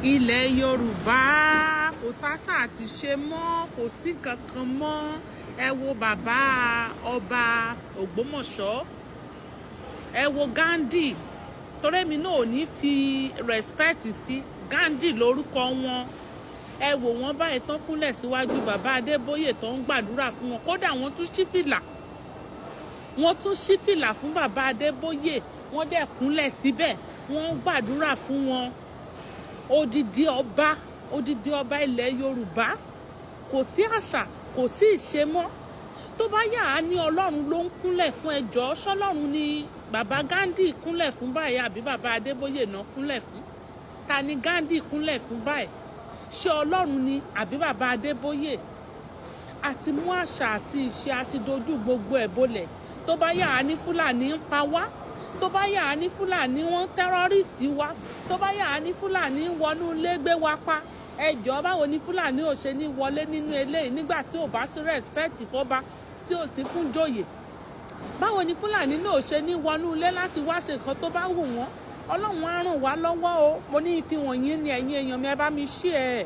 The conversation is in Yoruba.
ilẹ̀ Yorùbá kò sáṣà àti ṣe mọ́, kò sí kankan mọ́. Ẹ wo bàbá ọba Ògbómọ̀ṣọ́, ẹ wo Gandhi, torí mi náà ò ní fi respect sí Gandhi lórúkọ wọn. Ẹ wò wọ́n báyìí tán kúnlẹ̀ síwájú bàbá Adébóyè tó ń gbàdúrà fún wọn, kódà wọ́n tún ṣí fìlà, wọ́n tún ṣí fìlà fún bàbá Adébóyè, wọ́n dẹ̀ kúnlẹ̀ síbẹ̀, wọ́n ń gbàdúrà fún wọn. Odidi ọba ilẹ̀ Yorùbá, kò sí àṣà, kò sí ìṣe mọ́. Tó bá yà á ní Ọlọ́run ló ń kúnlẹ̀ fún, ẹjọ́ ṣọ́lọ́run ni bàbá Gandhi kúnlẹ̀ fún báyìí àbí bàbá Adébóyè náà kúnlẹ̀ fún? Ta ni Gandhi kúnlẹ̀ fún báyìí? Ṣé Ọlọ́run ni àbí bàbá Adébóyè? Àti mú àṣà àti ìṣe àti dojú gbogbo ẹ̀ bolẹ̀. Tó bá yà á ní Fúlàní ń pa wá, tó bá yà á ní Fúlàní wọ́n tẹ́rọ́rìsì wá, tó bá yà á ní Fúlàní wọnú ilé gbé wa pa, ẹjọ́ báwo ni Fúlàní ò ṣe ní wọlé nínú eléyìí nígbà tí ò bá sí respect fọ́ba, tí ò sí fún joyè? Báwo ni Fúlàní náà ò ṣe ní wọnú ilé láti wá ṣe nǹkan tó bá wù wọ́n? Ọlọ́run á ràn wá lọ́wọ́ o. Mo ní ìfihàn yín ni ẹ̀yin èèyàn mi, ẹ bá mi share ẹ̀.